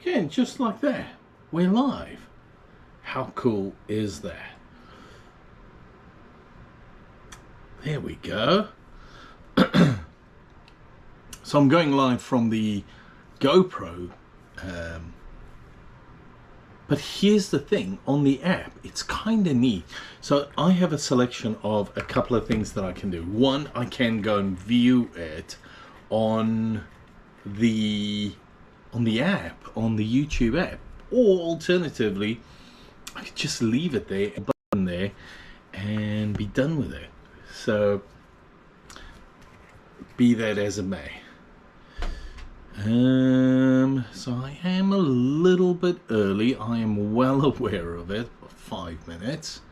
Again, just like that, we're live. How cool is that? There we go. So I'm going live from the GoPro, but here's the thing, on the app it's kind of neat. So I have a selection of a couple of things that I can do. One, I can go and view it on the app, on the YouTube app, or alternatively I could just leave it there, a button there, and be done with it. So be that as it may. So I am a little bit early. I am well aware of it. 5 minutes.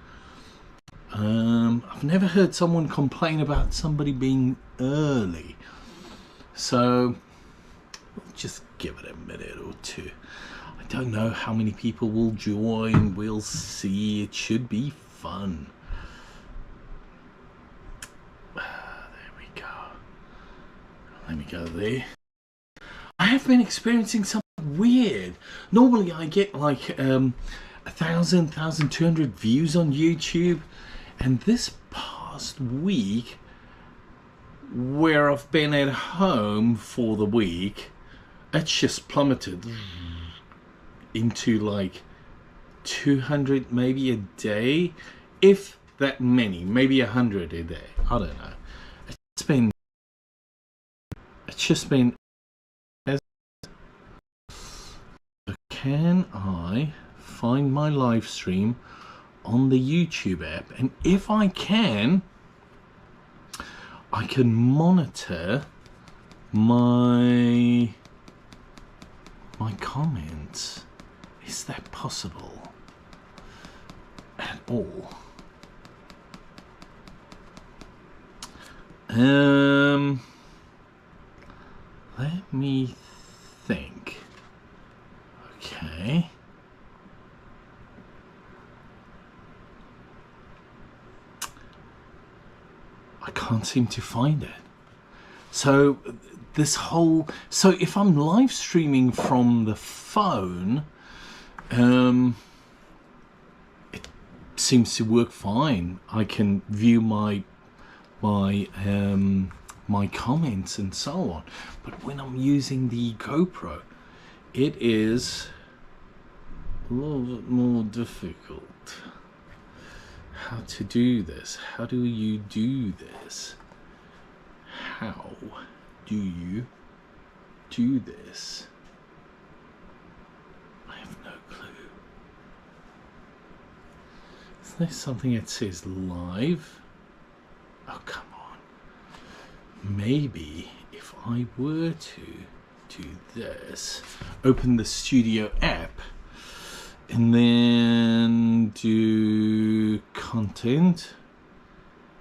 I've never heard someone complain about somebody being early. So we'll just give it a minute or two. I don't know how many people will join. We'll see. It should be fun. There we go. Let me go there. I have been experiencing something weird. Normally I get like 1,200 views on YouTube, and this past week, where I've been at home for the week, it's just plummeted into like 200 maybe a day, if that many, maybe 100 a day. I don't know. It's just been. Can I find my live stream on the YouTube app? And if I can monitor my comments. Is that possible at all? Let me think. Okay. I can't seem to find it. So so if I'm live streaming from the phone, it seems to work fine. I can view my comments and so on. But when I'm using the GoPro, it is a little bit more difficult. How to do this? How do you do this? How do you do this? I have no clue. Is there something that says live? Oh, come on. Maybe if I were to do this, open the studio app, and then do content,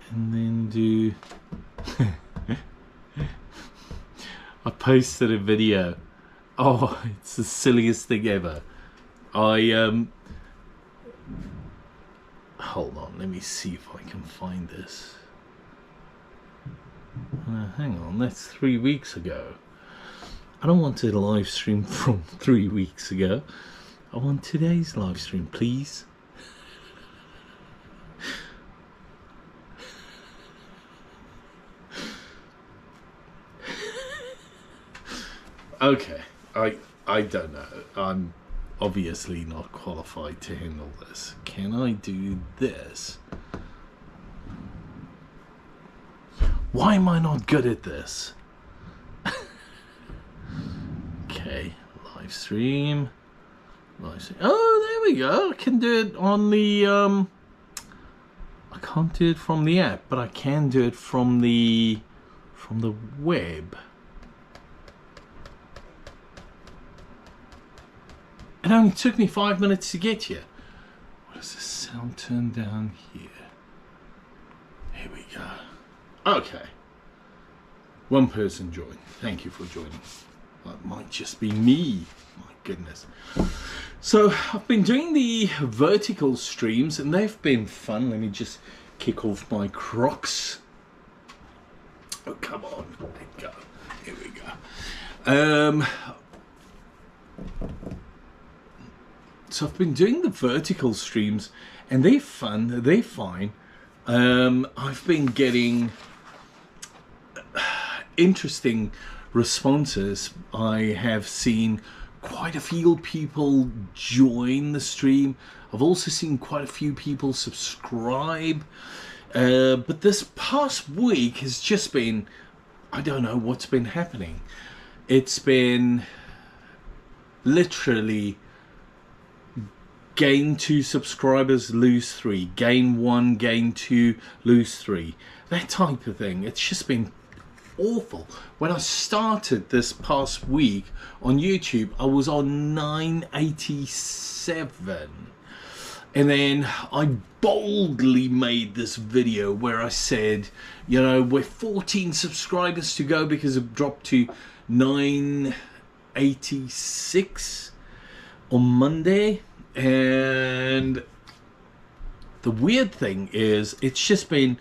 and then do I posted a video. Oh, it's the silliest thing ever. Hold on, let me see if I can find this. Hang on, that's 3 weeks ago. I don't want a live stream from 3 weeks ago. I want today's live stream, please. Okay, I don't know. I'm obviously not qualified to handle this. Can I do this? Why am I not good at this? Okay, live stream. Oh, there we go. I can do it on the I can't do it from the app, but I can do it from the web. It only took me 5 minutes to get here. What is this sound turned down here? Here we go. Okay. One person joined. Thank you for joining. That might just be me. My goodness. So I've been doing the vertical streams and they've been fun. Let me just kick off my Crocs. Oh, come on. There we go. Here we go. So I've been doing the vertical streams, and they're fun, they're fine. I've been getting interesting responses. I have seen quite a few people join the stream. I've also seen quite a few people subscribe. But this past week has just been, I don't know what's been happening. It's been literally gain 2 subscribers, lose 3, gain 1, gain 2, lose 3, that type of thing. It's just been awful. When I started this past week on YouTube, I was on 987, and then I boldly made this video where I said, you know, we're 14 subscribers to go, because it dropped to 986 on Monday. And the weird thing is, it's just been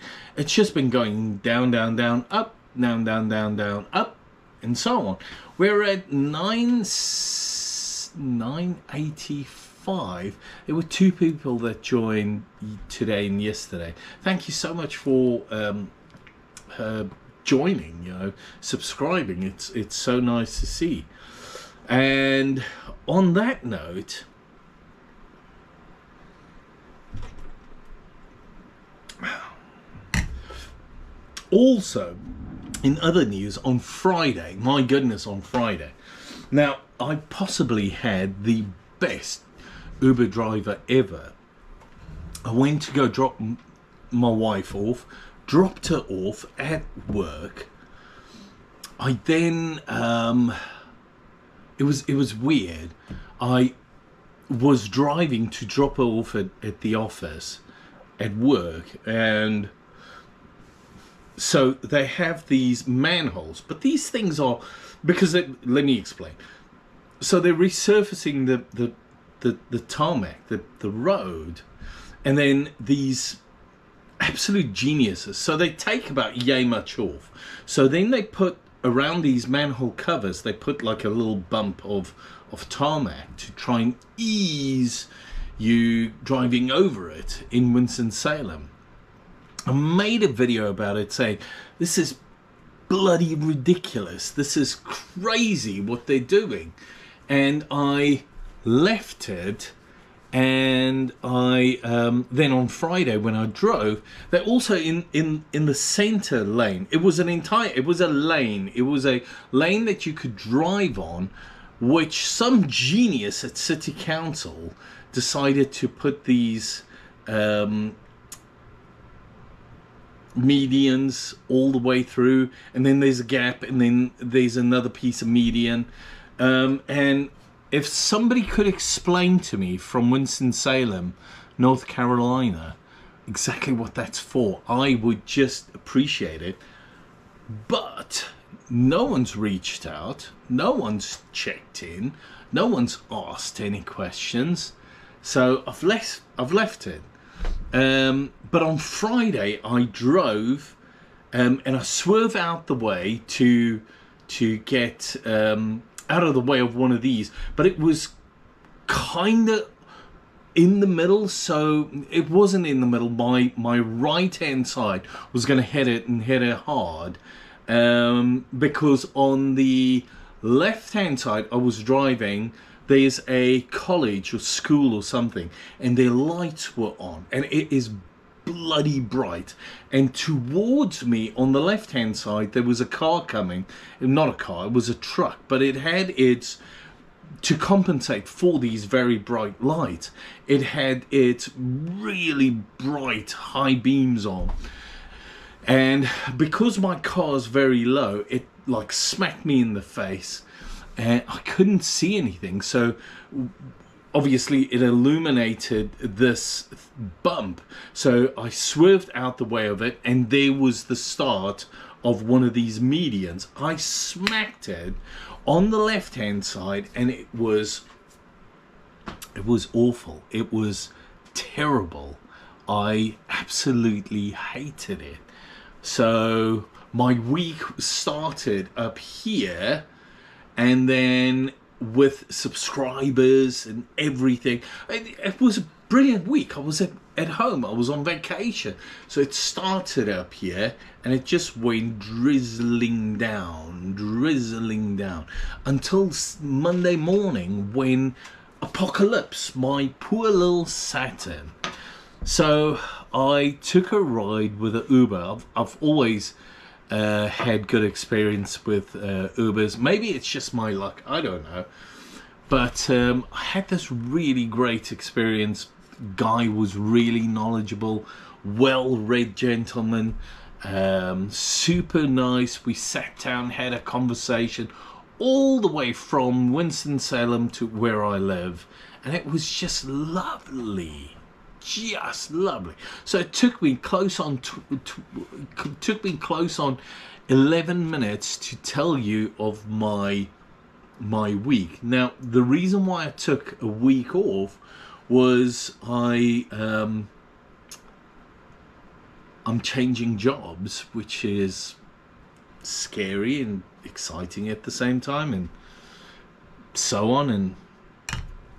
going down, down, down, up, down, down, down, down, up, and so on. We're at 985. There were 2 people that joined today and yesterday. Thank you so much for joining, you know, subscribing. It's so nice to see. And on that note, also, in other news, on Friday, my goodness, on Friday. Now, I possibly had the best Uber driver ever. I went to go drop my wife off, dropped her off at work. I then, it was weird. I was driving to drop her off at the office at work, and so they have these manholes, but these things are, because let me explain. So they're resurfacing the tarmac, the road, and then these absolute geniuses. So they take about yay much off. So then they put around these manhole covers, they put like a little bump of tarmac to try and ease you driving over it in Winston-Salem. I made a video about it saying, this is bloody ridiculous. This is crazy what they're doing. And I left it, and I then on Friday when I drove, they're also in the center lane. It was a lane that you could drive on, which some genius at City Council decided to put these medians all the way through, and then there's a gap, and then there's another piece of median. And if somebody could explain to me from Winston-Salem, North Carolina, exactly what that's for, I would just appreciate it. But no one's reached out, no one's checked in, no one's asked any questions, so I've left it. But on Friday I drove, and I swerved out the way to get out of the way of one of these, but it was kind of in the middle, so it wasn't in the middle. My right hand side was going to hit it hard, because on the left hand side I was driving, there's a college or school or something, and their lights were on, and it is bloody bright. And towards me on the left hand side there was a car coming. Not a car, it was a truck, but it had its, to compensate for these very bright lights, it had its really bright high beams on. And because my car's very low, it like smacked me in the face, and I couldn't see anything. So obviously it illuminated this bump. So I swerved out the way of it, and there was the start of one of these medians. I smacked it on the left hand side, and it was awful. It was terrible. I absolutely hated it. So my week started up here, and then with subscribers and everything. It was a brilliant week. I was at home. I was on vacation. So it started up here and it just went drizzling down until Monday morning when apocalypse, my poor little Saturn. So I took a ride with an Uber. I've always had good experience with Ubers. Maybe it's just my luck, I don't know. But I had this really great experience. Guy was really knowledgeable, well-read gentleman, super nice. We sat down, had a conversation all the way from Winston-Salem to where I live, and it was just lovely. Just lovely. So it took me close on 11 minutes to tell you of my week. Now the reason why I took a week off was I'm changing jobs, which is scary and exciting at the same time, and so on. And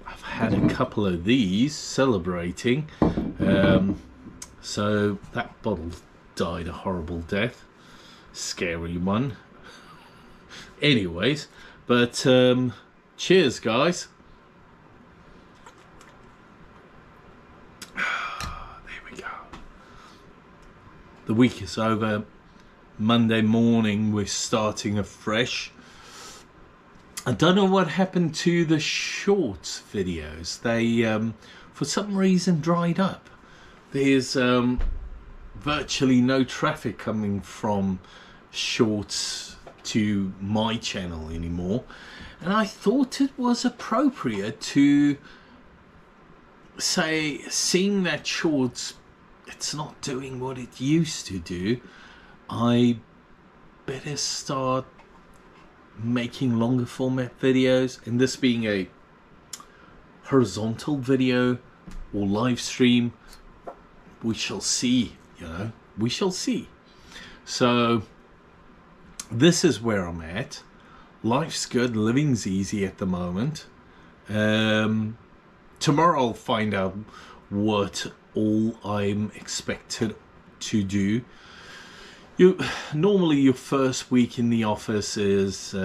I've had a couple of these celebrating. So that bottle died a horrible death. Scary one. Anyways, but cheers, guys. There we go. The week is over. Monday morning we're starting afresh. I don't know what happened to the shorts videos. They for some reason dried up. There's virtually no traffic coming from shorts to my channel anymore, and I thought it was appropriate to say, seeing that shorts, it's not doing what it used to do, I better start making longer format videos, and this being a horizontal video or live stream, we shall see, you know, we shall see. So this is where I'm at. Life's good, living's easy at the moment. Tomorrow I'll find out what all I'm expected to do. Normally your first week in the office is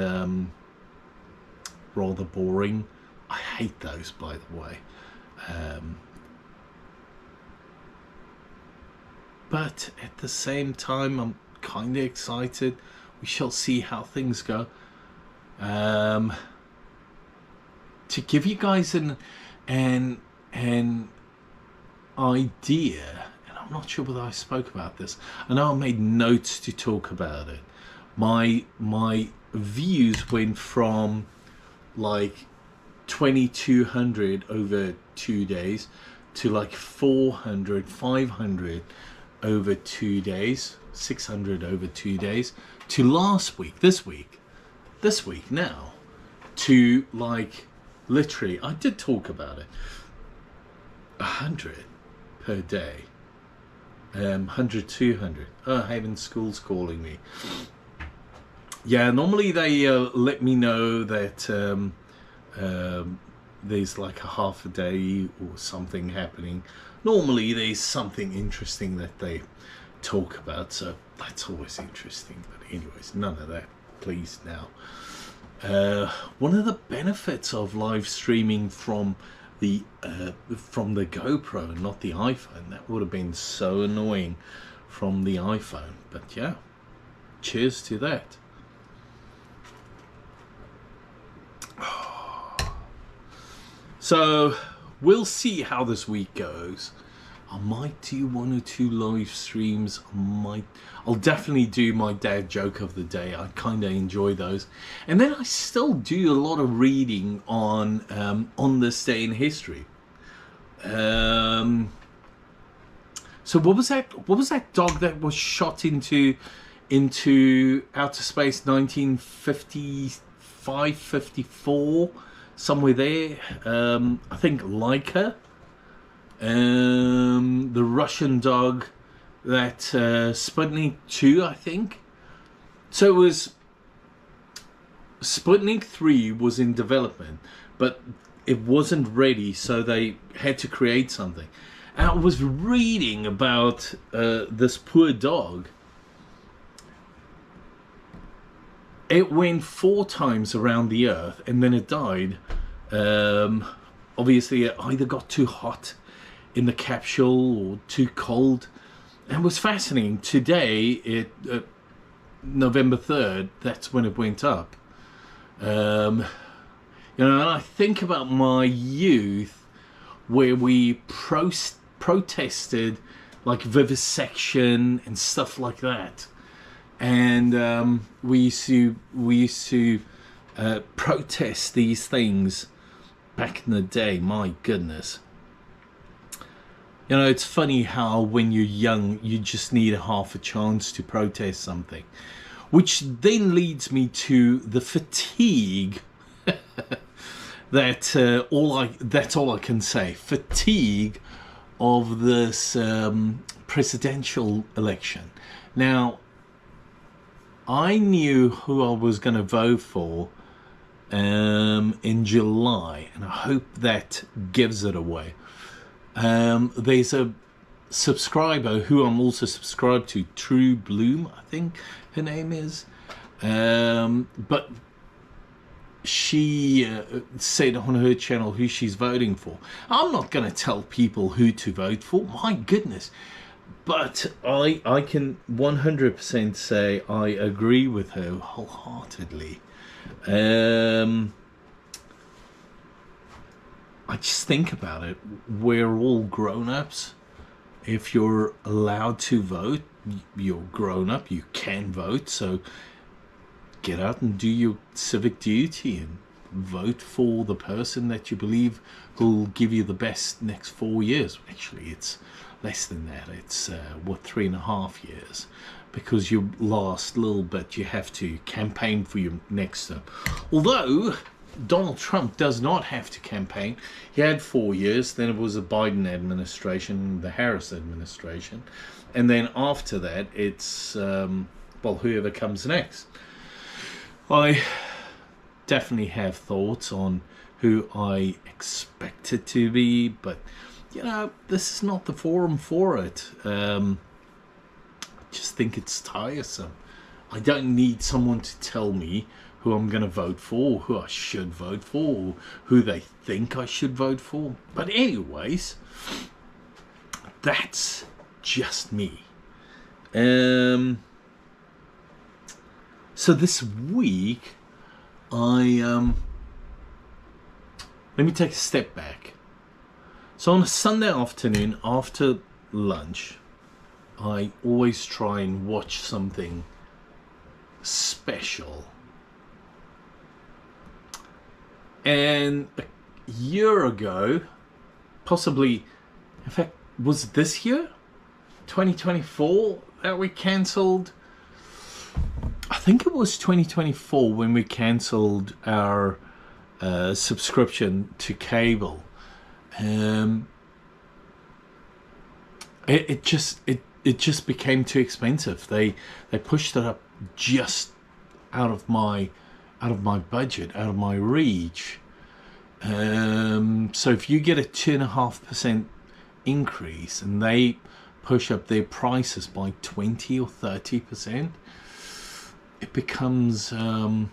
rather boring. I hate those, by the way. But at the same time, I'm kind of excited. We shall see how things go. To give you guys an idea, and I'm not sure whether I spoke about this. I know I made notes to talk about it. My views went from like 2,200 over 2 days to like 400, 500 over 2 days, 600 over 2 days, to last week, this week now, to like literally, I did talk about it, 100 per day, 100, 200. Oh, Haven School's calling me. Yeah, normally they let me know that there's like a half a day or something happening. Normally there's something interesting that they talk about, so that's always interesting. But anyways, none of that, please, now. One of the benefits of live streaming from the GoPro, not the iPhone, that would have been so annoying from the iPhone, but yeah, cheers to that. So we'll see how this week goes. I might do 1 or 2 live streams. I'll definitely do my dad joke of the day. I kind of enjoy those. And then I still do a lot of reading on this day in history. So what was that dog that was shot into outer space, 1955, 54, somewhere there? I think Laika. The Russian dog that Sputnik 2, I think. So it was Sputnik 3 was in development, but it wasn't ready, so they had to create something. And I was reading about this poor dog. It went 4 times around the Earth, and then it died. Obviously, it either got too hot in the capsule or too cold. And it was fascinating. Today, November 3rd, that's when it went up. And I think about my youth, where we protested like vivisection and stuff like that, and we used to protest these things back in the day. My goodness. It's funny how when you're young, you just need half a chance to protest something. Which then leads me to the fatigue that's all I can say. Fatigue of this presidential election. Now, I knew who I was going to vote for in July, and I hope that gives it away. There's a subscriber who I'm also subscribed to, True Bloom, I think her name is, but she said on her channel who she's voting for. I'm not going to tell people who to vote for, my goodness, but I can 100% say I agree with her wholeheartedly. I just think about it, we're all grown-ups. If you're allowed to vote, you're grown up, you can vote, so get out and do your civic duty and vote for the person that you believe will give you the best next 4 years. Actually, it's less than that. It's 3.5 years, because your last little bit you have to campaign for your next term. Although Donald Trump does not have to campaign. He had 4 years, then it was the Biden administration, the Harris administration, and then after that it's whoever comes next. I definitely have thoughts on who I expect it to be, but this is not the forum for it. I just think it's tiresome. I don't need someone to tell me who I'm going to vote for, who I should vote for, or who they think I should vote for. But anyways, that's just me. So this week, let me take a step back. So on a Sunday afternoon after lunch, I always try and watch something special. And a year ago, possibly, in fact, was it this year? 2024 that we cancelled? I think it was 2024 when we cancelled our subscription to cable. It just became too expensive. They pushed it up just out of my budget, out of my reach. So if you get a 2.5% increase and they push up their prices by 20 or 30%, it becomes how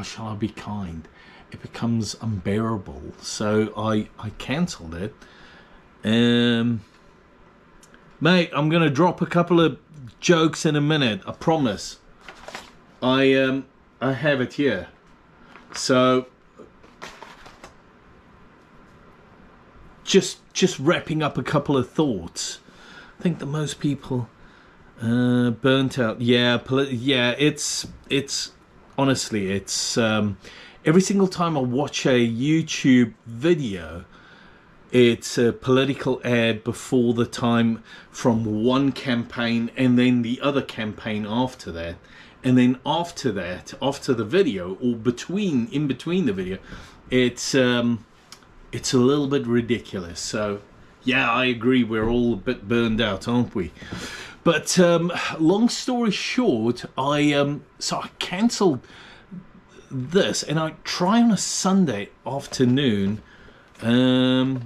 shall I be kind? It becomes unbearable. So I cancelled it. Mate, I'm gonna drop a couple of jokes in a minute, I promise. I have it here. So just wrapping up a couple of thoughts. I think that most people burnt out. Yeah, it's honestly, it's every single time I watch a YouTube video, it's a political ad before the time from one campaign, and then the other campaign after that, and then after that, after the video, or in between the video, it's a little bit ridiculous. So yeah, I agree, we're all a bit burned out, aren't we? But long story short, I cancelled this, and I try on a Sunday afternoon. So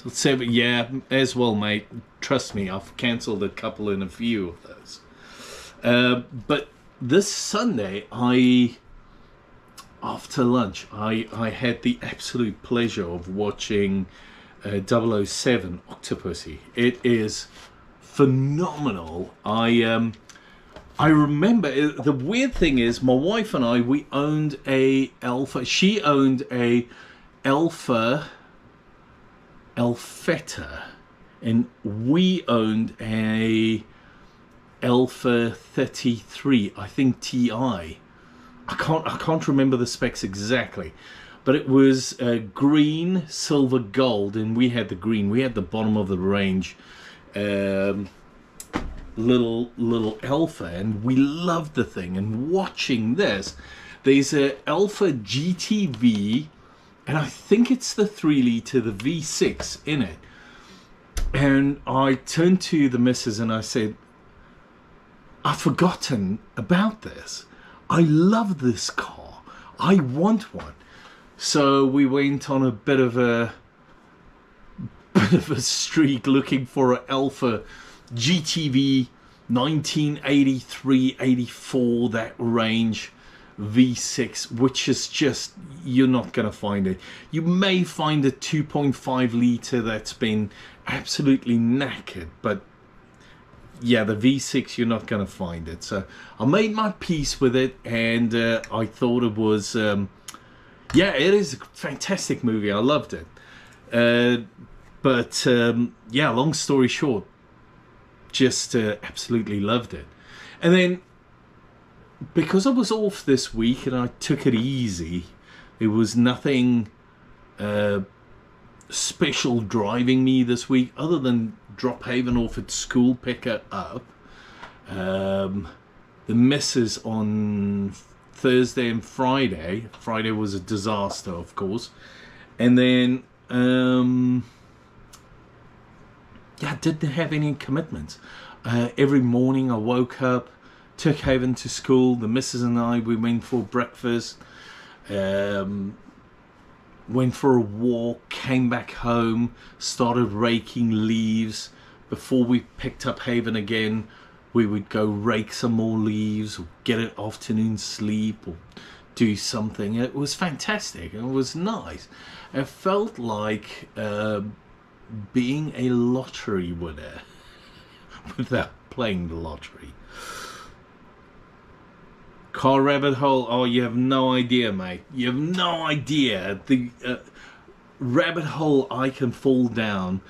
let's say, but yeah, as well, mate. Trust me, I've cancelled a couple and a few of those. But this Sunday, after lunch, I had the absolute pleasure of watching 007 Octopussy. It is phenomenal. I remember, the weird thing is, my wife and I, we owned a Alpha. She owned a Alphetta, and we owned a Alpha 33, I think TI. I can't remember the specs exactly, but it was green, silver, gold, and we had the green. We had the bottom of the range little Alpha, and we loved the thing. And watching this, there's a Alpha GTV, and I think it's the 3-litre, the V6 in it. And I turned to the missus and I said, I've forgotten about this. I love this car. I want one. So we went on a bit of a streak looking for an Alpha GTV 1983, 84, that range V6, which is just, you're not going to find it. You may find a 2.5 litre that's been absolutely knackered, but yeah, the V6, you're not going to find it. So I made my peace with it, and I thought it was, yeah, it is a fantastic movie. I loved it. But yeah, long story short, just absolutely loved it. And then, because I was off this week and I took it easy, there was nothing special driving me this week other than drop Haven off at school, pick her up. The missus on Thursday and Friday. Friday was a disaster, of course. And then, yeah, I didn't have any commitments. Every morning I woke up, took Haven to school. The missus and I, we went for breakfast. Went for a walk, came back home, started raking leaves. Before we picked up Haven again, we would go rake some more leaves, or get an afternoon sleep, or do something. It was fantastic. It was nice. It felt like being a lottery winner without playing the lottery. Car rabbit hole, oh, you have no idea, mate. You have no idea the rabbit hole I can fall down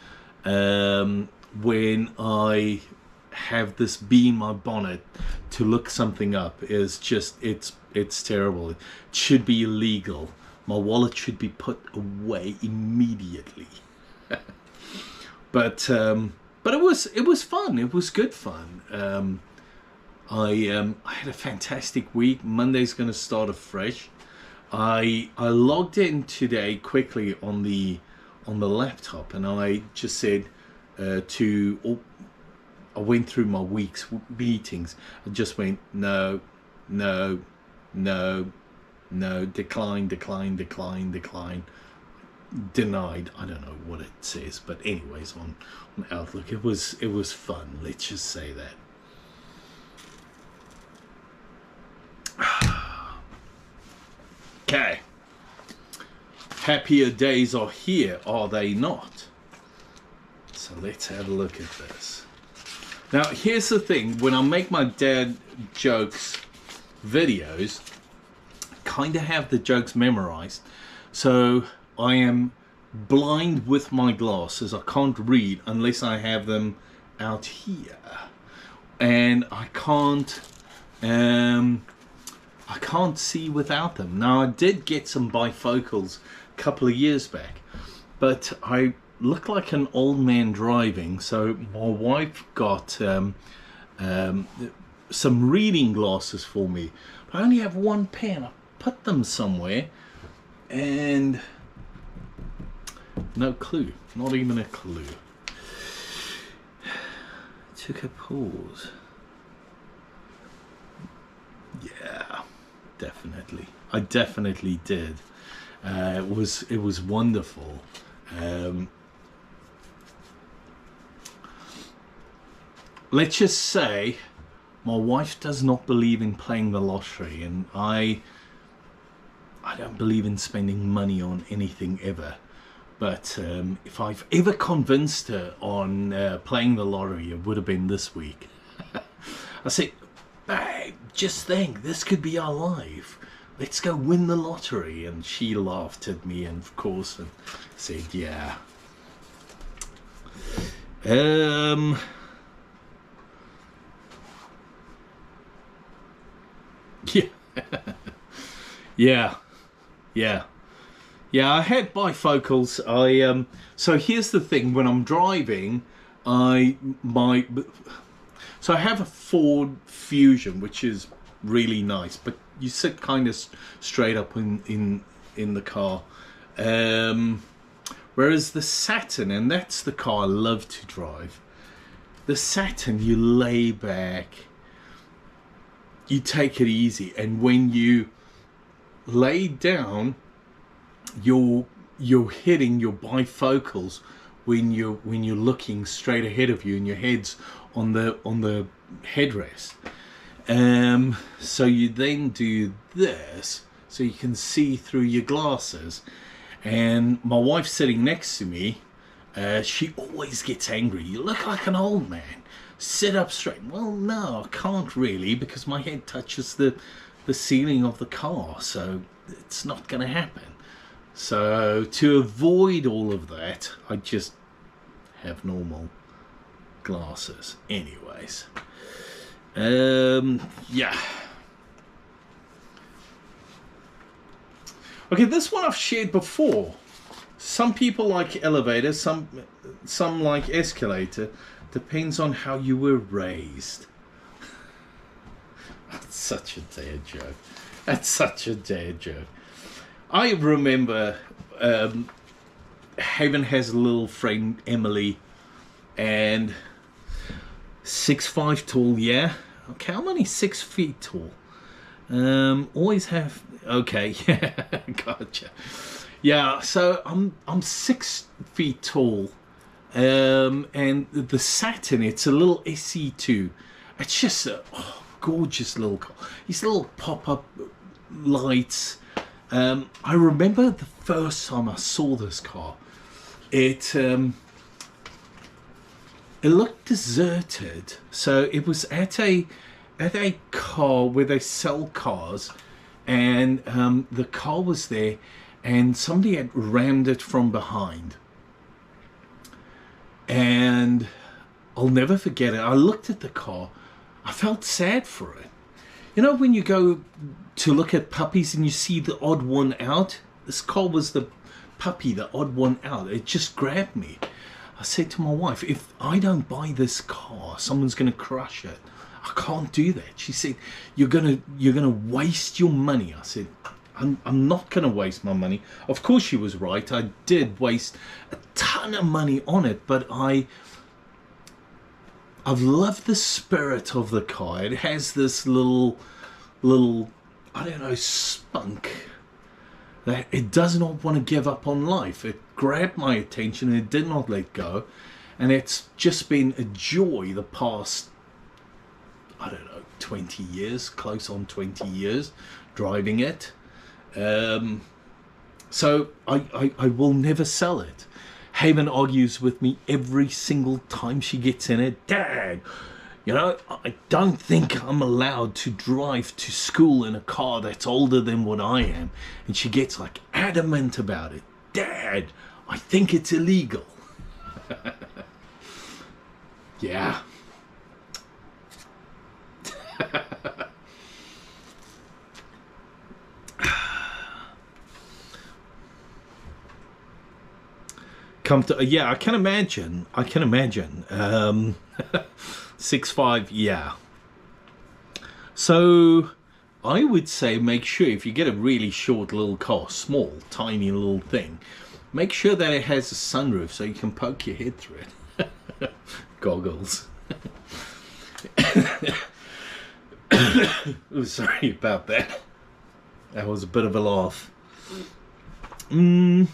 when I have this bee in my bonnet to look something up is just, it's terrible. It should be illegal. My wallet should be put away immediately. But it was fun. It was good fun. I had a fantastic week. Monday's going to start afresh. I logged in today quickly on the laptop, and I just said I went through my week's meetings. I just went no, decline, denied. I don't know what it says, but anyways, on Outlook, it was fun. Let's just say that. Okay, happier days are here, are they not? So let's have a look at this. Now, here's the thing. When I make my dad jokes videos, I kind of have the jokes memorized. So I am blind with my glasses. I can't read unless I have them out here. And I can't see without them. Now, I did get some bifocals a couple of years back, but I look like an old man driving. So my wife got some reading glasses for me. I only have one pair. I put them somewhere and no clue. Not even a clue. Took a pause. Yeah. definitely. I definitely did. It was wonderful. Let's just say my wife does not believe in playing the lottery, and I don't believe in spending money on anything ever. But if I've ever convinced her on playing the lottery, it would have been this week. I said, babe, just think, this could be our life. Let's go win the lottery. And she laughed at me, and of course, and said, yeah. Yeah. Yeah, I had bifocals. So here's the thing: when I'm driving, so I have a Ford Fusion, which is really nice, but you sit kind of straight up in the car. Whereas the Saturn, and that's the car I love to drive. The Saturn, you lay back, you take it easy, and when you lay down, you're hitting your bifocals when you're looking straight ahead of you, and your head's on the headrest. So you then do this so you can see through your glasses. And my wife's sitting next to me. She always gets angry. You look like an old man. Sit up straight. Well, no, I can't really, because my head touches the ceiling of the car, so it's not going to happen. So to avoid all of that, I just have normal glasses. Anyways, yeah. Okay, this one I've shared before. Some people like elevators, some like escalator. Depends on how you were raised. That's such a dad joke. That's such a dad joke. I remember Haven has a little friend, Emily, and 6'5" tall, yeah. Okay, I'm only 6 feet tall. Always have, okay, yeah, gotcha. Yeah, so I'm 6 feet tall, and the Saturn, it's a little SE2. It's just a gorgeous little car. These little pop-up lights. I remember the first time I saw this car. It looked deserted. So it was at a car where they sell cars, and the car was there, and somebody had rammed it from behind. And I'll never forget it. I looked at the car. I felt sad for it. You know, when you go to look at puppies and you see the odd one out? This car was the puppy, the odd one out. It just grabbed me. I said to my wife, if I don't buy this car, someone's going to crush it. I can't do that. She said, you're gonna waste your money. I said, I'm not going to waste my money. Of course she was right. I did waste a ton of money on it, but I've loved the spirit of the car. It has this little, I don't know, spunk that it does not want to give up on life. It grabbed my attention and it did not let go. And it's just been a joy the past, I don't know, 20 years, close on 20 years driving it. So I will never sell it. Haven argues with me every single time she gets in it. Dad, you know, I don't think I'm allowed to drive to school in a car that's older than what I am. And she gets like adamant about it. Dad, I think it's illegal. Yeah. Yeah, I can imagine. 6'5", yeah. So I would say make sure if you get a really short little car, small, tiny little thing, make sure that it has a sunroof so you can poke your head through it. Goggles. Oh, sorry about that. That was a bit of a laugh. What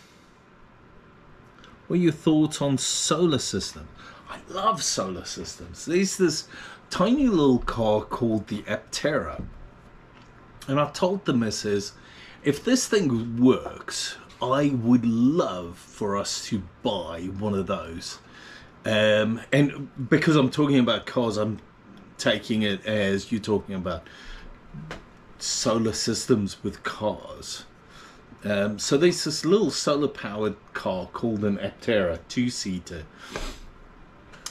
are your thoughts on solar system? I love solar systems. There's this tiny little car called the Aptera. And I told the missus, if this thing works, I would love for us to buy one of those. And because I'm talking about cars, I'm taking it as you're talking about solar systems with cars. So there's this little solar powered car called an Aptera 2-seater.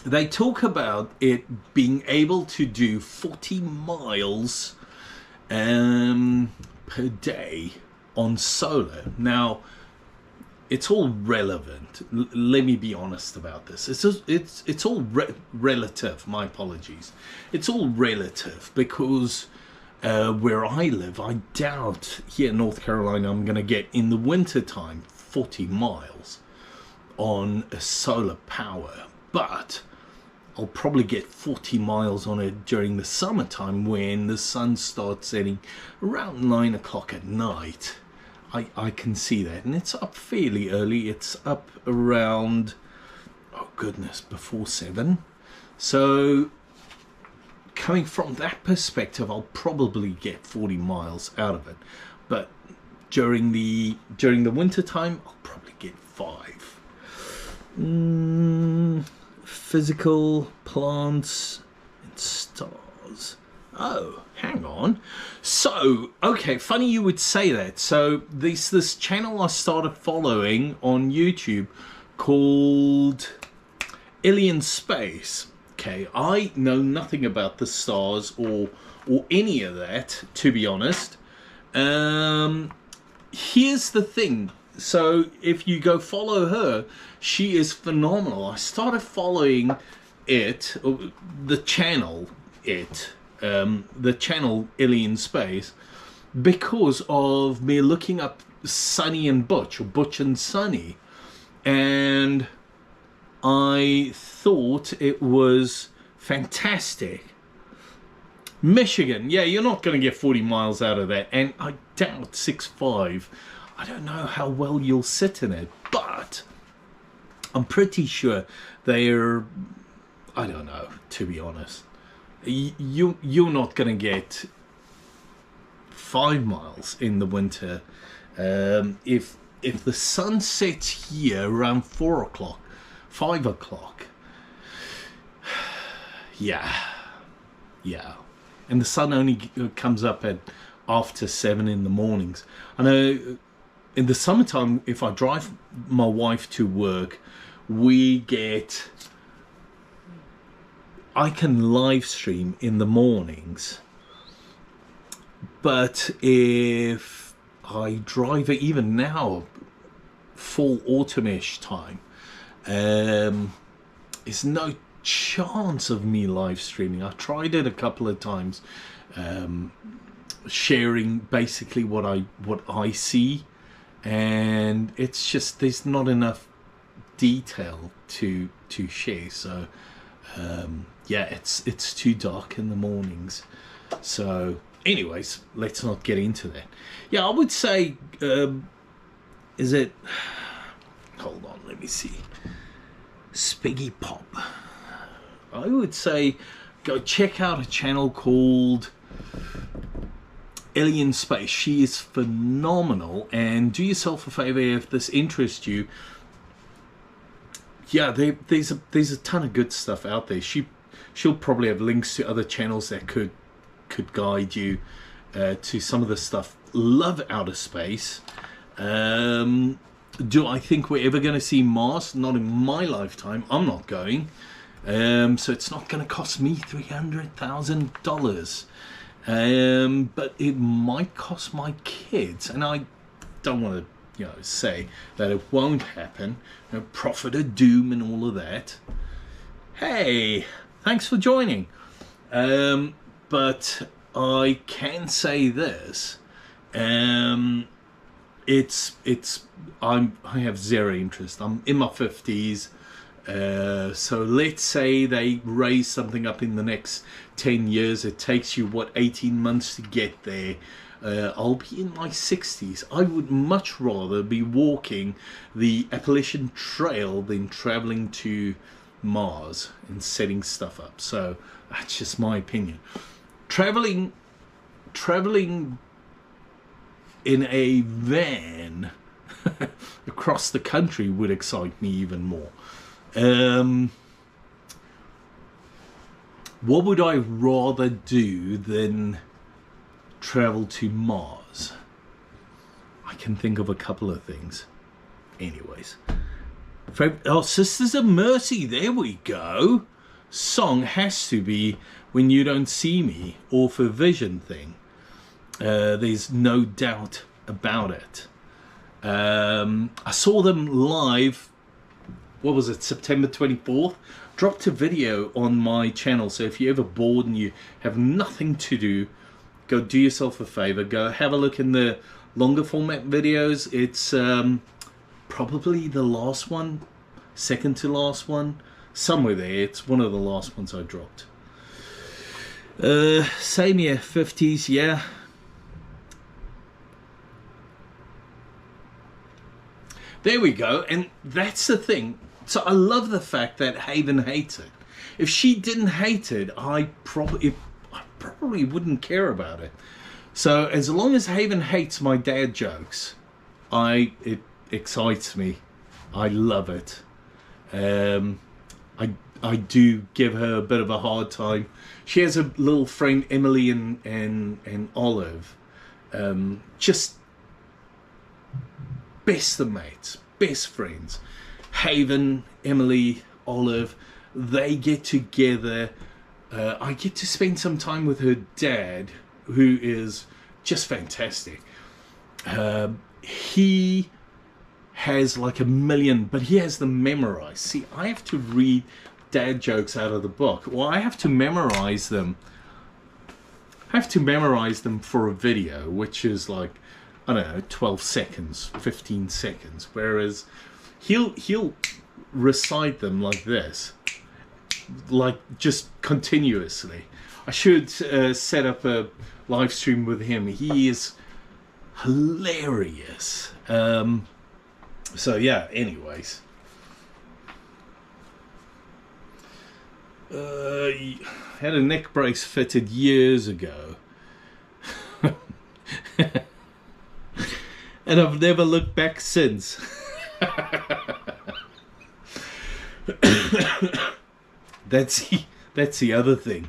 They talk about it being able to do 40 miles per day on solar. Now, it's all relevant. Let me be honest about this. It's all relative. My apologies. It's all relative because where I live, I doubt here in North Carolina I'm going to get in the winter time 40 miles on a solar power, but I'll probably get 40 miles on it during the summertime when the sun starts setting around 9 o'clock at night. I can see that, and it's up fairly early. It's up around, oh goodness, before 7. So coming from that perspective, I'll probably get 40 miles out of it. But during the winter time, I'll probably get 5. Physical, plants, and stars. Oh, hang on. So, okay, funny you would say that. So, there's this channel I started following on YouTube called Alien Space. Okay, I know nothing about the stars or any of that, to be honest. Here's the thing. So, if you go follow her, she is phenomenal. I started following it, the channel Alien Space, because of me looking up Sunny and Butch, or Butch and Sunny, and I thought it was fantastic. Michigan, yeah, you're not going to get 40 miles out of that, and I doubt 6'5". I don't know how well you'll sit in it, but I'm pretty sure they're, I don't know, to be honest. You're not going to get 5 miles in the winter. If the sun sets here around 4 o'clock, 5 o'clock, yeah, and the sun only comes up at after 7 in the mornings. I know in the summertime, if I drive my wife to work, I can live stream in the mornings, but if I drive it even now, full autumnish time, there's no chance of me live streaming. I tried it a couple of times, sharing basically what I see, and it's just there's not enough detail to share. So yeah, it's too dark in the mornings. So anyways, let's not get into that. Yeah, I would say is it, hold on, let me see, Spiggy Pop, I would say go check out a channel called Alien Space. She is phenomenal, and do yourself a favor if this interests you. Yeah, there's a ton of good stuff out there. She'll probably have links to other channels that could guide you to some of the stuff. Love outer space. Do I think we're ever going to see Mars? Not in my lifetime. I'm not going. So it's not going to cost me $300,000. But it might cost my kids, and I don't want to, say that it won't happen. Prophet of doom and all of that. Hey, thanks for joining. But I can say this. I have zero interest. I'm in my 50s. So let's say they raise something up in the next 10 years. It takes you 18 months to get there. I'll be in my 60s. I would much rather be walking the Appalachian Trail than traveling to Mars and setting stuff up. So that's just my opinion. Traveling in a van across the country would excite me even more. What would I rather do than travel to Mars? I can think of a couple of things. Anyways. Oh, Sisters of Mercy, there we go. Song has to be When You Don't See Me, or for Vision thing. There's no doubt about it. I saw them live, what was it, September 24th? Dropped a video on my channel, so if you're ever bored and you have nothing to do, go do yourself a favor, go have a look in the longer format videos. It's probably the last one, second to last one, somewhere there. It's one of the last ones I dropped. Same here, 50s, yeah. There we go, and that's the thing. So I love the fact that Haven hates it. If she didn't hate it, I probably wouldn't care about it. So as long as Haven hates my dad jokes, it excites me. I love it. I do give her a bit of a hard time. She has a little friend, Emily and Olive. Just best of mates, best friends. Haven, Emily, Olive, they get together. I get to spend some time with her dad, who is just fantastic. He has like a million, but he has them memorized. See, I have to read dad jokes out of the book. Well, I have to memorize them. I have to memorize them for a video, which is like, I don't know, 12 seconds, 15 seconds. Whereas he'll recite them like this, like just continuously. I should set up a live stream with him. He is hilarious. So yeah, anyways. Had a neck brace fitted years ago. And I've never looked back since. That's the other thing.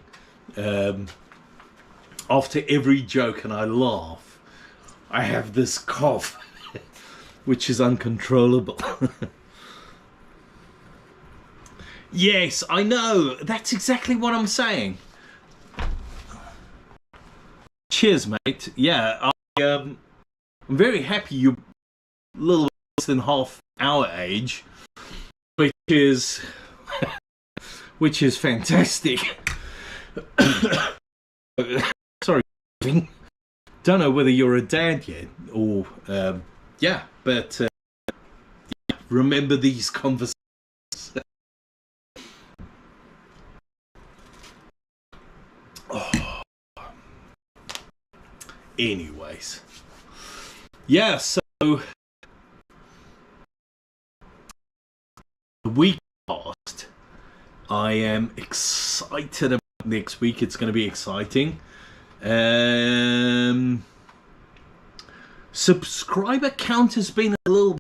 After every joke and I laugh, I have this cough, which is uncontrollable. Yes, I know. That's exactly what I'm saying. Cheers, mate. Yeah, I'm very happy you're a little less than half our age, which is fantastic. Sorry, don't know whether you're a dad yet, or yeah, but remember these conversations. Oh. Anyways, yeah, so the week passed. I am excited about next week. It's going to be exciting. Subscriber count has been a little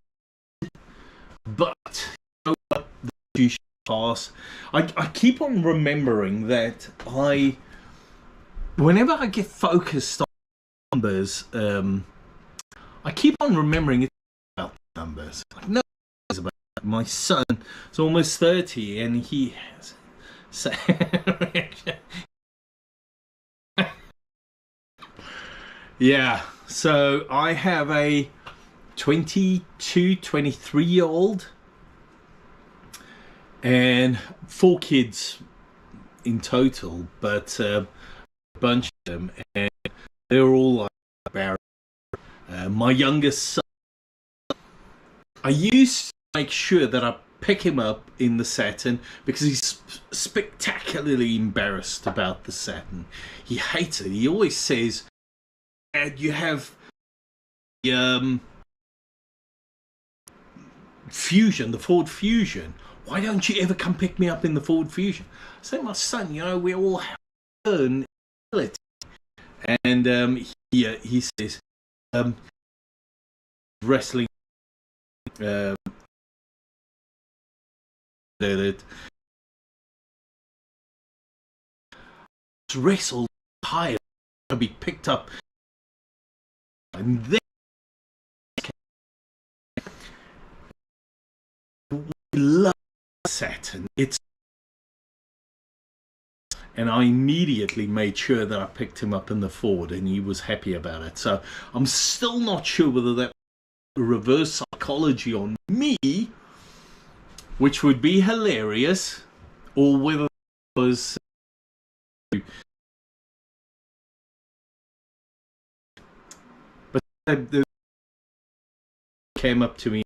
bit, but you know what? You should pass. I keep on remembering that whenever I get focused on numbers, I keep on remembering it's about numbers. Like, no, it's about my son. Is almost 30, and he has. Yeah, so I have a 23-year-old and 4 kids in total, but a bunch of them, and they're all like Barry. My youngest son, I used to make sure that I pick him up in the Saturn because he's spectacularly embarrassed about the Saturn. He hates it. He always says, Dad, you have Fusion, the Ford Fusion. Why don't you ever come pick me up in the Ford Fusion? I said, my son, you know, we all learn it. And he says, wrestling, that it wrestled higher to be picked up, and then we love Saturn. And I immediately made sure that I picked him up in the Ford, and he was happy about it. So I'm still not sure whether that reverse psychology on me, which would be hilarious, or whether it was but they came up to me,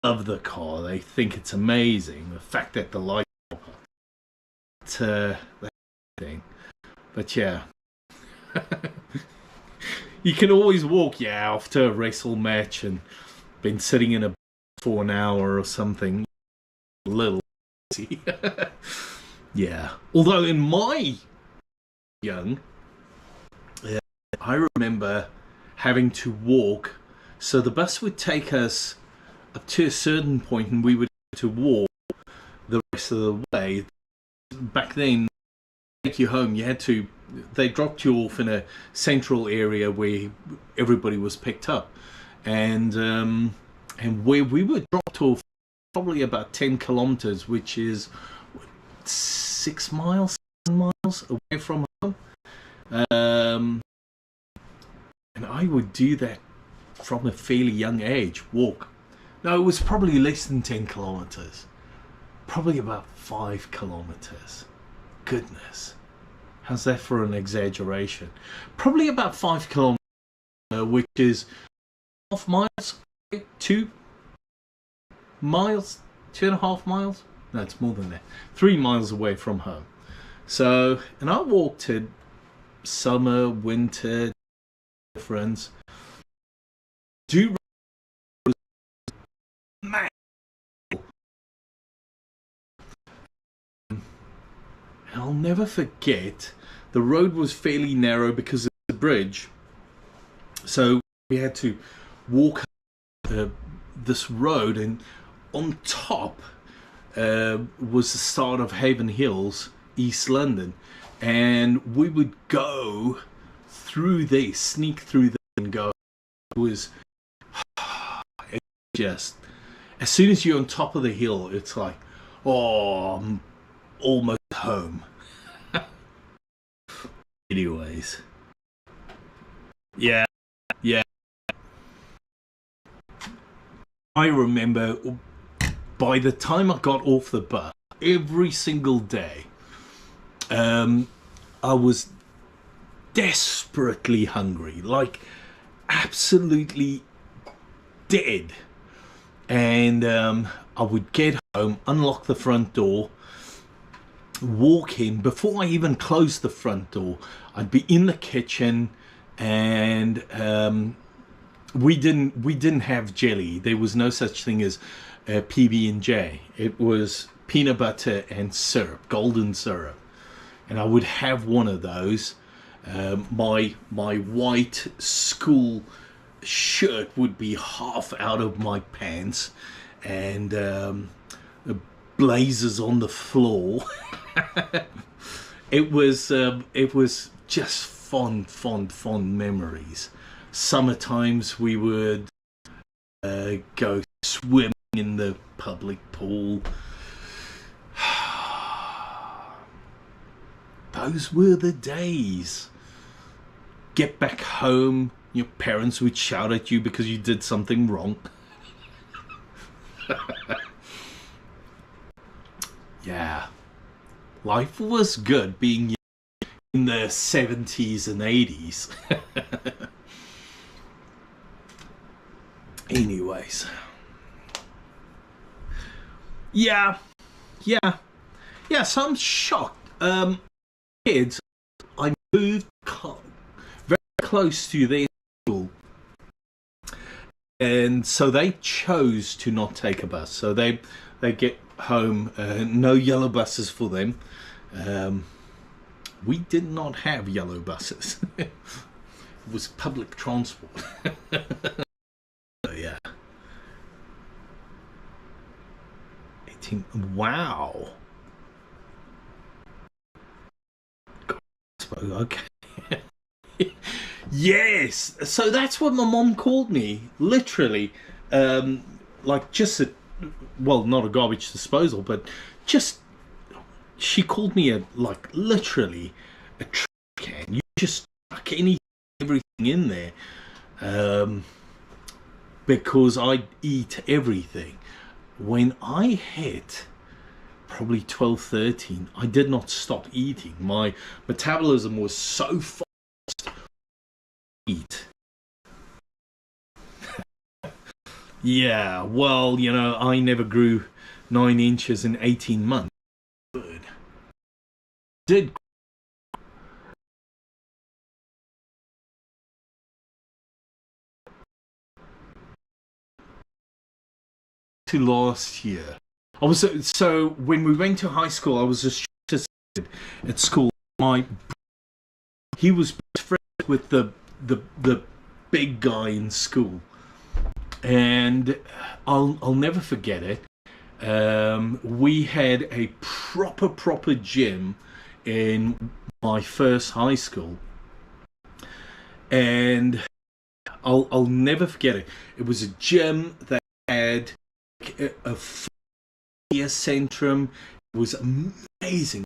love the car, they think it's amazing, the fact that the light that thing. But yeah, you can always walk after a wrestle match and been sitting in a for an hour or something, a little yeah. Although in my young, I remember having to walk, so the bus would take us up to a certain point and we would have to walk the rest of the way. Back then, to take you home, you had to, they dropped you off in a central area where everybody was picked up, and where we were dropped off probably about 10 kilometers, which is 6 miles, 7 miles away from home. And I would do that from a fairly young age, walk. No, it was probably less than 10 kilometers. Probably about 5 kilometers. Goodness. How's that for an exaggeration? Probably about 5 kilometers, which is 2.5 miles, 2 miles, 2.5 miles? No, it's more than that. 3 miles away from home. So, and I walked to summer, winter, difference. Do I'll never forget, the road was fairly narrow because of the bridge, so we had to walk this road, and on top was the start of Haven Hills, East London, and we would go through there, sneak through there and go. It was just, as soon as you're on top of the hill, it's like, oh, I'm almost home. Anyways, yeah. I remember by the time I got off the bus, every single day, I was desperately hungry, like absolutely dead. And I would get home, unlock the front door, walk in. Before I even closed the front door, I'd be in the kitchen, and we didn't have jelly. There was no such thing as PB&J. It was peanut butter and syrup, golden syrup, and I would have one of those. My white school shirt would be half out of my pants, and blazers on the floor. It was just fond memories. Summer times we would go swimming in the public pool. Those were the days. Get back home, your parents would shout at you because you did something wrong. Yeah, life was good being in the 70s and 80s. Anyways, yeah, so I'm shocked. Kids, I moved very close to their school, and so they chose to not take a bus. So they get home, no yellow buses for them. We did not have yellow buses. It was public transport. Yeah. 18. Wow. Okay. Yes. So that's what my mom called me. Literally, like just a, well, not a garbage disposal, but just, she called me a, like, literally a trash can. You just stuck everything in there, because I eat everything. When I hit probably 12, 13, I did not stop eating. My metabolism was so fast to eat. Yeah, well, you know, I never grew 9 inches in 18 months. Good. Did to last year. I was so when we went to high school, I was a shortest kid at school. He was friends with the big guy in school, and I'll never forget it. We had a proper gym in my first high school, and I'll never forget it. It was a gym that had a fitness centrum. It was amazing.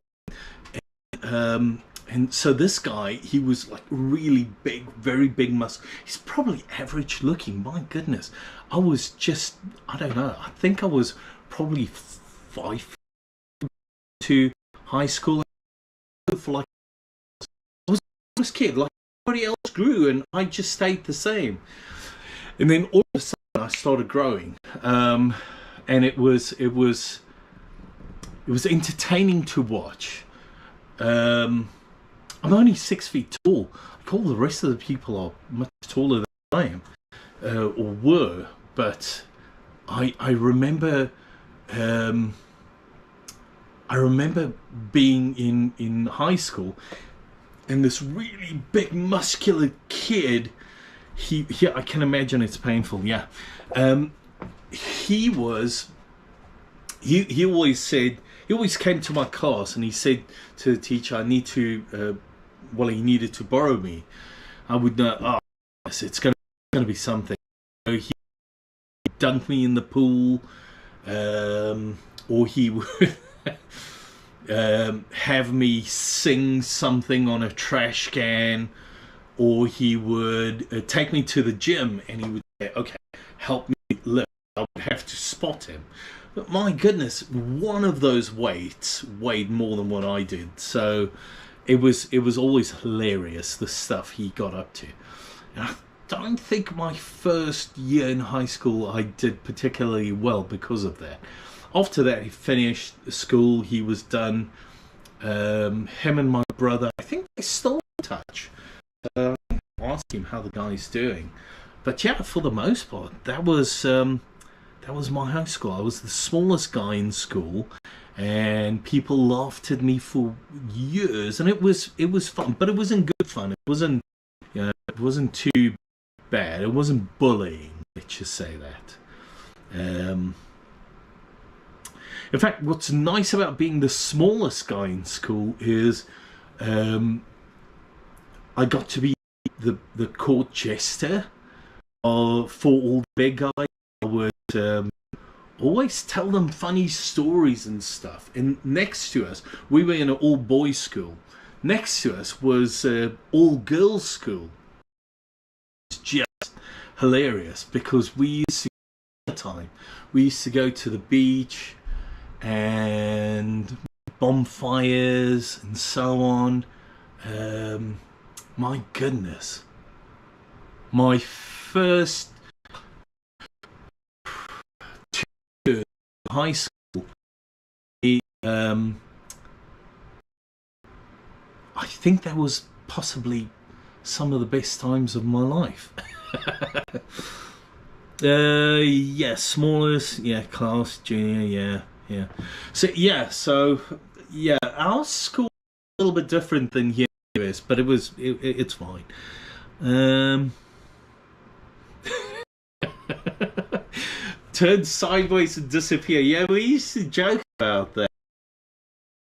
And so this guy, he was like really big, very big muscle. He's probably average looking. My goodness, I was just, I don't know. I think I was probably 5 to high school. For like, I was this kid, like everybody else grew, and I just stayed the same. And then all of a sudden, I started growing, and it was entertaining to watch. I'm only 6 feet tall. Like all the rest of the people are much taller than I am, or were. But I remember being in high school, and this really big muscular kid. Yeah, I can imagine it's painful. Yeah, he always said. He always came to my class and he said to the teacher, I need to, he needed to borrow me. I would know, oh, yes, it's going to be something. So he dunked me in the pool, or he would have me sing something on a trash can, or he would take me to the gym and he would say, okay, help me lift. I would have to spot him. But my goodness, one of those weights weighed more than what I did. So it was always hilarious, the stuff he got up to. And I don't think my first year in high school I did particularly well because of that. After that, he finished school, he was done. Him and my brother, I think they're still in touch. Ask him how the guy's doing. But yeah, for the most part, that was my high school. I was the smallest guy in school, and people laughed at me for years. And it was fun, but it wasn't good fun. It wasn't, it wasn't too bad. It wasn't bullying. Let's just say that. In fact, what's nice about being the smallest guy in school is, I got to be the court jester for all the big guys. I would always tell them funny stories and stuff. And next to us, we were in an all-boys school. Next to us was an all-girls school. It's just hilarious because we used to go to the beach and bonfires and so on. My goodness, my first high school, I think that was possibly some of the best times of my life. Yeah, smallest, yeah, class, junior, yeah. So yeah, our school was a little bit different than here, but it's fine. Turn sideways and disappear. Yeah, we used to joke about that.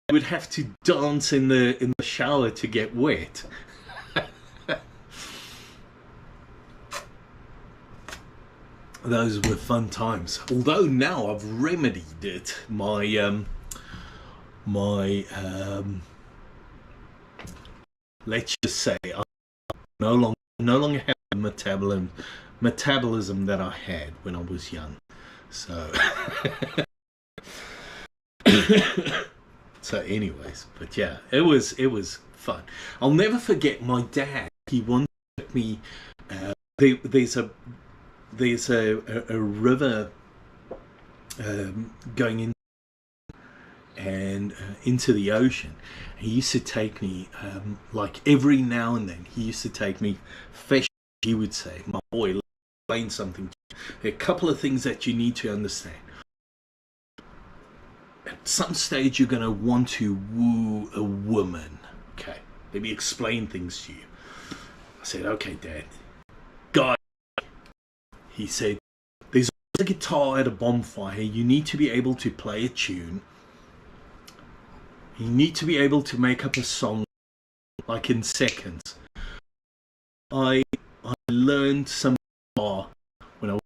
We would have to dance in the shower to get wet. Those were fun times. Although now I've remedied it. Let's just say I no longer have the metabolism that I had when I was young. So so anyways, but yeah, it was fun. I'll never forget my dad. He wanted me. There's a river going in and into the ocean. He used to take me like every now and then. He used to take me fishing. He would say, "My boy, let me explain something. There are a couple of things that you need to understand. At some stage, you're going to want to woo a woman. Okay, let me explain things to you." I said, "Okay, Dad." Guy, he said, "There's always a guitar at a bonfire. You need to be able to play a tune. You need to be able to make up a song like in seconds." I learned some guitar when I was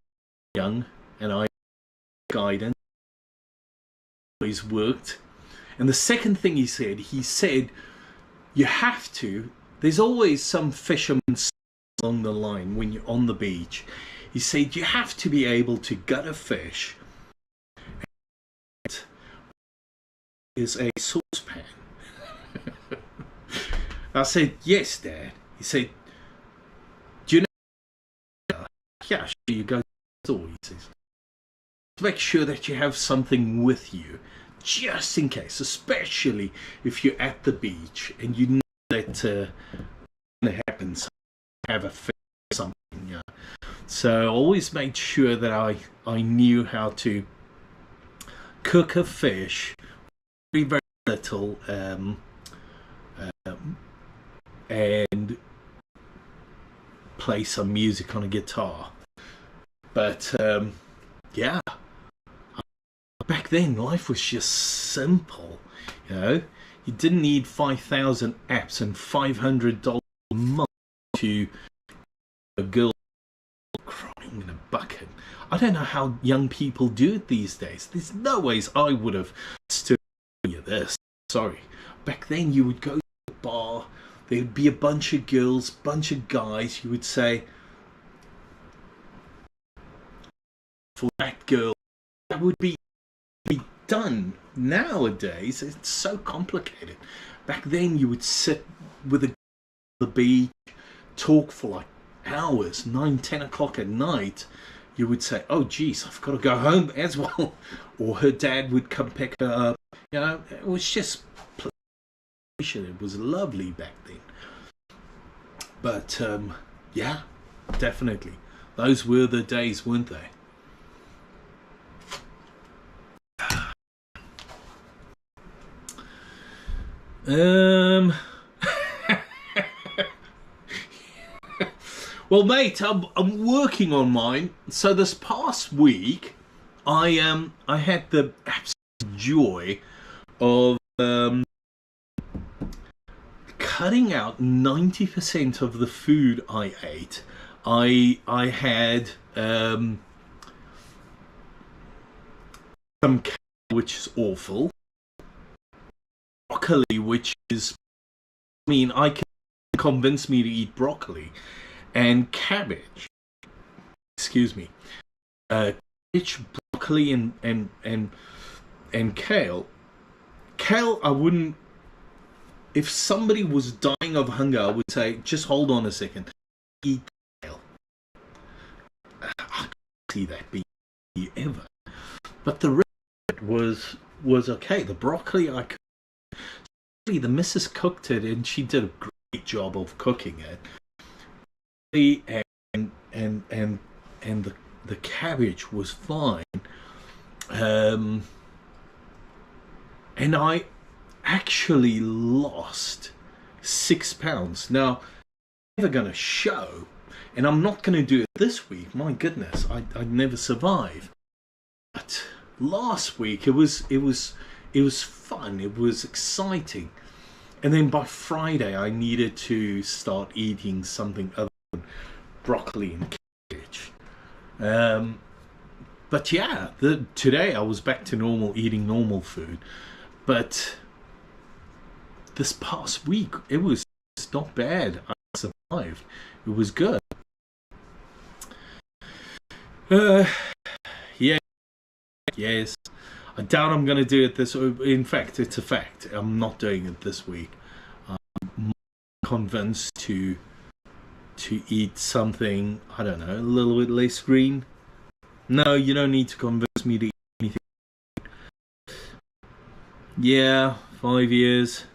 young, and I guidance always worked. And the second thing he said, you have to. There's always some fisherman along the line when you're on the beach. He said you have to be able to gut a fish. Is a saucepan. I said, "Yes, Dad." He said, "Do you know?" "Yeah, sure." You go to the store, he says. Make sure that you have something with you, just in case, especially if you're at the beach and you know that it happens. Have a fish or something, yeah. So I always made sure that I knew how to cook a fish, very little, and play some music on a guitar. But yeah, back then life was just simple. You know, you didn't need 5,000 apps and $500 a month to a girl crying in a bucket. I don't know how young people do it these days. There's no ways I would have stood you this. Sorry. Back then you would go to the bar, there would be a bunch of girls, bunch of guys. You would say, for that girl, that would be done. Nowadays it's so complicated. Back then you would sit with a the beach, talk for like hours, 9-10 o'clock at night. You would say, "Oh geez, I've got to go home as well," or her dad would come pick her up. You know, it was just it was lovely back then. But yeah, definitely those were the days, weren't they? Well, mate, I'm working on mine. So this past week, I had the absolute joy of cutting out 90% of the food I ate. I had some kale, which is awful. Broccoli, which is, I mean, I can convince me to eat broccoli. And cabbage, excuse me, cabbage, broccoli, and kale. Kale, I wouldn't. If somebody was dying of hunger, I would say, just hold on a second, eat kale. I can't see that being ever. But the rest was okay. The broccoli, I could. The missus cooked it, and she did a great job of cooking it. and the cabbage was fine. And I actually lost 6 pounds. Now, I'm never going to show, and I'm not going to do it this week. My goodness, I'd never survive. But last week it was fun. It was exciting. And then by Friday, I needed to start eating something other than broccoli and cabbage. But yeah, today I was back to normal, eating normal food. But this past week, it was not bad. I survived. It was good. Yeah, yes. I doubt I'm going to do it this. In fact, it's a fact. I'm not doing it this week. I'm convinced to eat something, I don't know, a little bit less green. No, you don't need to convince me to eat anything. Yeah, 5 years.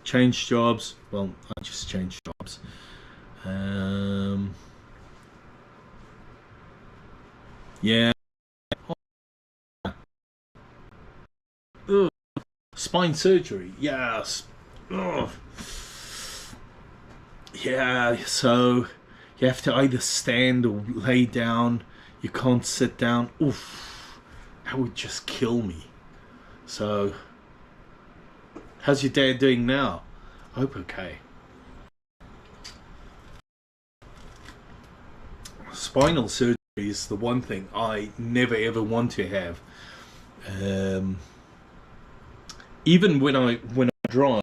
Changed jobs. Well, I just changed jobs. Yeah. Ugh. Spine surgery. Yes. Ugh. Yeah, so you have to either stand or lay down. You can't sit down. Oof. That would just kill me. So, how's your dad doing now? I hope okay. Spinal surgery is the one thing I never ever want to have. Even when I drive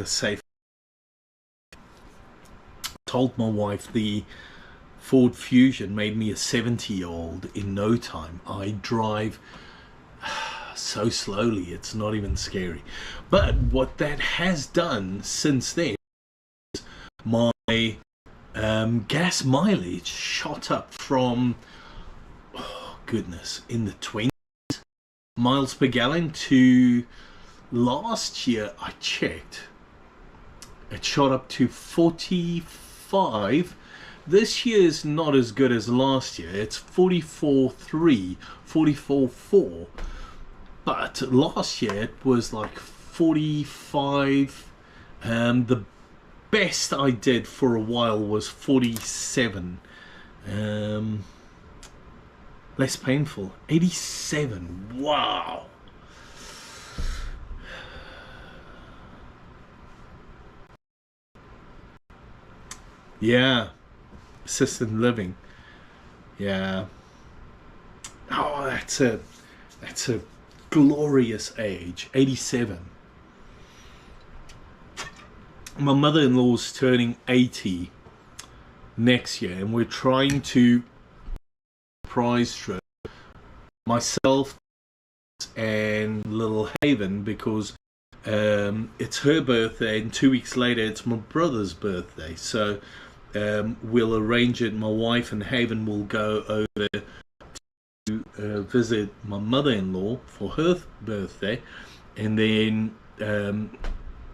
a safe. I told my wife the Ford Fusion made me a 70-year-old in no time. I drive so slowly, it's not even scary. But what that has done since then is my gas mileage shot up from, oh goodness, in the 20s miles per gallon to last year I checked. It shot up to 45. This year is not as good as last year. It's 44.3, 44.4. But last year it was like 45. The best I did for a while was 47. Less painful. 87. Wow. Yeah. Assisted living. Yeah. Oh, that's a glorious age. 87. My mother-in-law's turning 80 next year, and we're trying to surprise her, myself and little Haven, because it's her birthday, and 2 weeks later it's my brother's birthday. So we'll arrange it. My wife and Haven will go over to visit my mother-in-law for her birthday, and then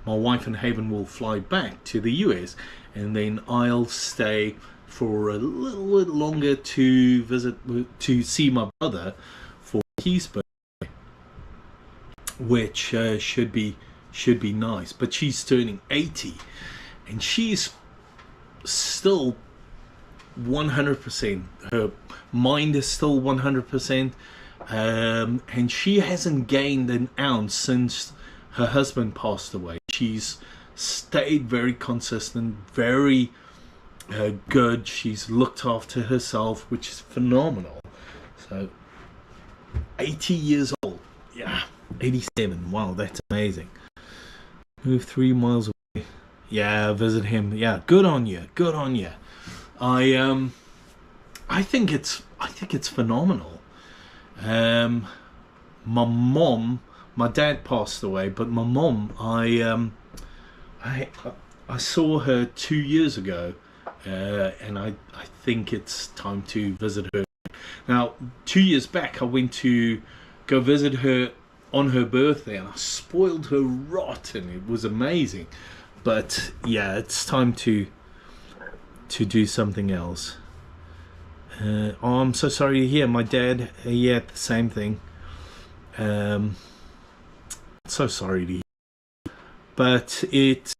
my wife and Haven will fly back to the US, and then I'll stay for a little bit longer to see my brother for his birthday, which should be nice. But she's turning 80, and she's still 100%. Her mind is still 100%, and she hasn't gained an ounce since her husband passed away. She's stayed very consistent, very good. She's looked after herself, which is phenomenal. So 80 years old. Yeah, 87. Wow, that's amazing. Move 3 miles away. Yeah, visit him. Yeah, good on you. Good on you. I think it's phenomenal. My mom, my dad passed away, but my mom, I saw her 2 years ago, and I think it's time to visit her. Now, 2 years back, I went to go visit her on her birthday, and I spoiled her rotten. It was amazing. But yeah, it's time to do something else. Oh, I'm so sorry to hear. My dad, he had the same thing. So sorry to hear. But it's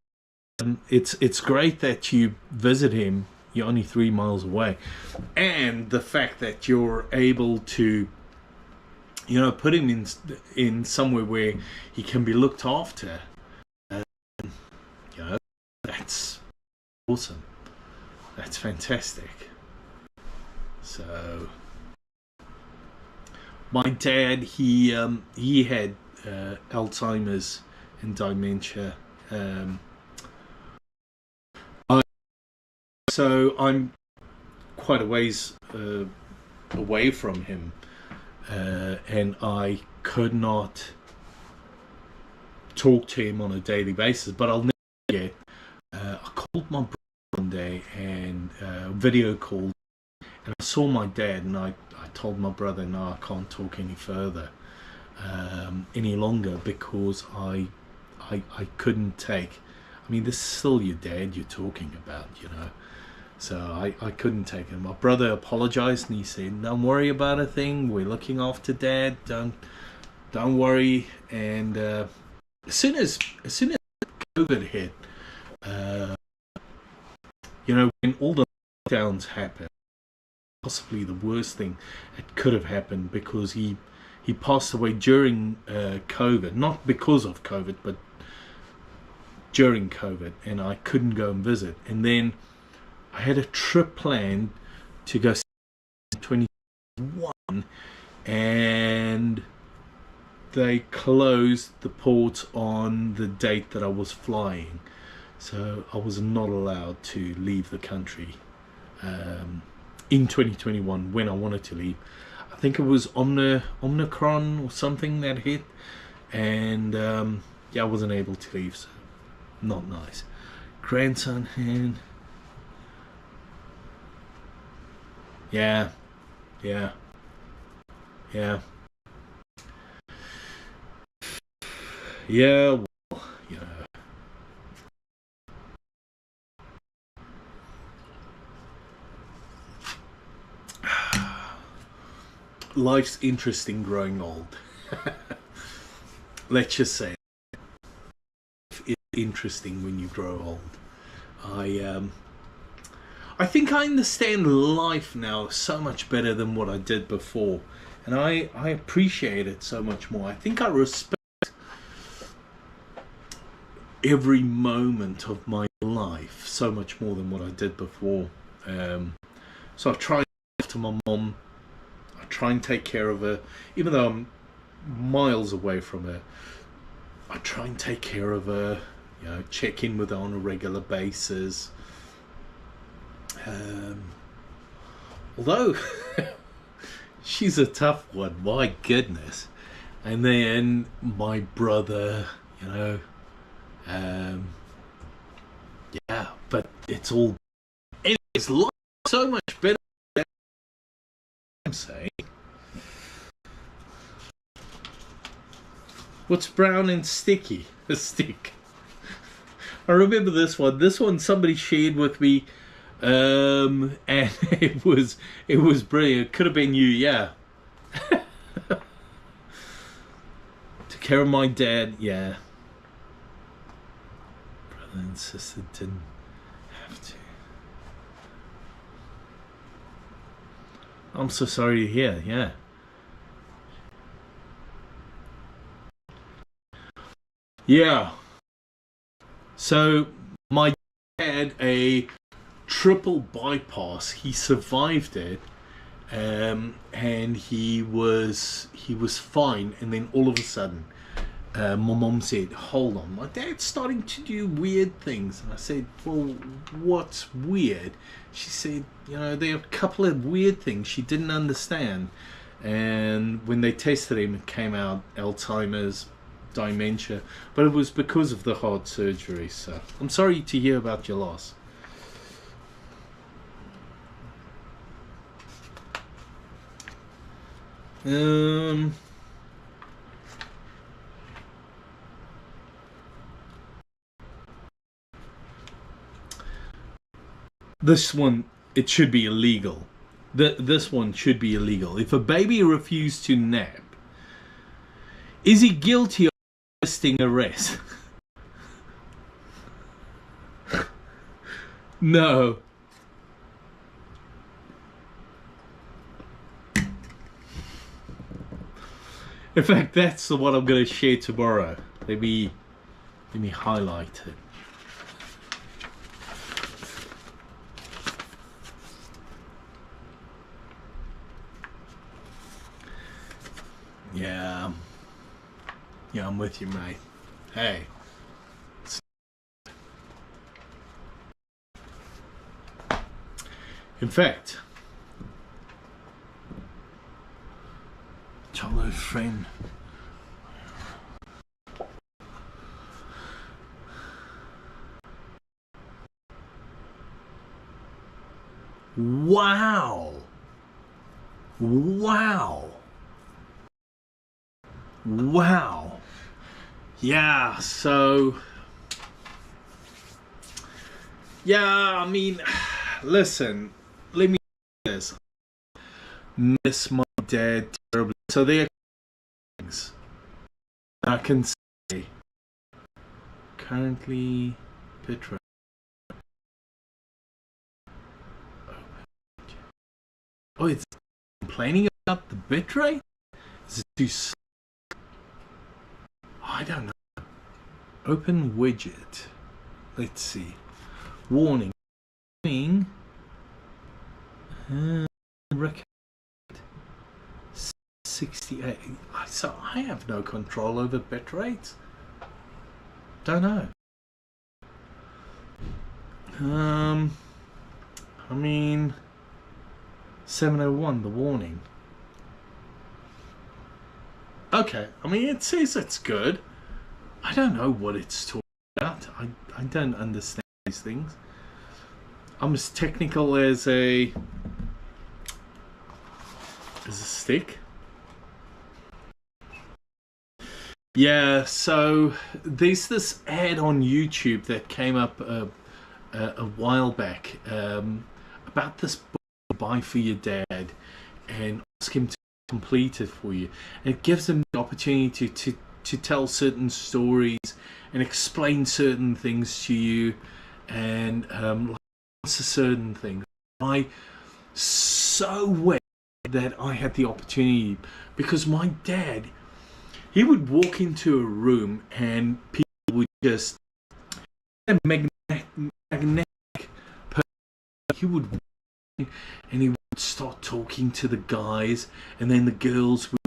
great that you visit him. You're only 3 miles away, and the fact that you're able to, put him in somewhere where he can be looked after. That's awesome. That's fantastic. So, my dad, he had Alzheimer's and dementia. So I'm quite a ways away from him, and I could not talk to him on a daily basis. But I'll never forget. I called my brother one day and video called, and I saw my dad, and I told my brother, no, I can't talk any further, any longer, because I couldn't take. I mean, this is still your dad you're talking about, So I couldn't take it. My brother apologized and he said, "Don't worry about a thing. We're looking after Dad. Don't worry." And as soon as COVID hit, when all the lockdowns happened, possibly the worst thing that could have happened, because he passed away during COVID, not because of COVID, but during COVID, and I couldn't go and visit. And then I had a trip planned to go in 2021, and they closed the port on the date that I was flying, so I was not allowed to leave the country in 2021 when I wanted to leave. I think it was Omicron or something that hit, and I wasn't able to leave, so not nice. Grandson hand. Yeah. Yeah. Well, life's interesting growing old. Let's just say it's interesting when you grow old. I think I understand life now so much better than what I did before, and I appreciate it so much more. I think I respect every moment of my life so much more than what I did before. So I try to look after my mom. I try and take care of her, even though I'm miles away from her. I try and take care of her, check in with her on a regular basis. Although she's a tough one, my goodness. And then my brother, but it's all, it's so much better than I'm saying. What's brown and sticky? A stick. I remember this one. This one somebody shared with me, and it was brilliant. It could have been you, yeah. Took care of my dad, yeah. Brother and sister didn't have to. I'm so sorry to hear, yeah. Yeah. So my dad had a triple bypass. He survived it, and he was fine. And then all of a sudden, my mom said, "Hold on, my dad's starting to do weird things." And I said, "Well, what's weird?" She said, there are a couple of weird things she didn't understand. And when they tested him, it came out Alzheimer's, dementia, but it was because of the heart surgery. So I'm sorry to hear about your loss. This one, it should be illegal. This one should be illegal. If a baby refused to nap, is he guilty of resisting arrest? No. In fact, that's what I'm going to share tomorrow. Let me highlight it. Yeah, I'm with you, mate. Hey. In fact, childhood friend. Wow. Yeah, so I mean, listen, let me say this. Miss my dad terribly. So there are things I can say. Currently bitrate. Oh, it's complaining about the bitrate? Is it too slow? I don't know. Open widget. Let's see. Warning. Record 68. So I have no control over bitrates. Don't know. I mean, 701, the warning. Okay, I mean, it says it's good. I don't know what it's talking about. I don't understand these things. I'm as technical as a stick. Yeah, so there's this ad on YouTube that came up a while back about this book to buy for your dad and ask him to complete it for you. And it gives him the opportunity to tell certain stories and explain certain things to you and answer certain things. I so wish that I had the opportunity, because my dad, he would walk into a room and people would just magnetic person. He would walk in and he would start talking to the guys, and then the girls would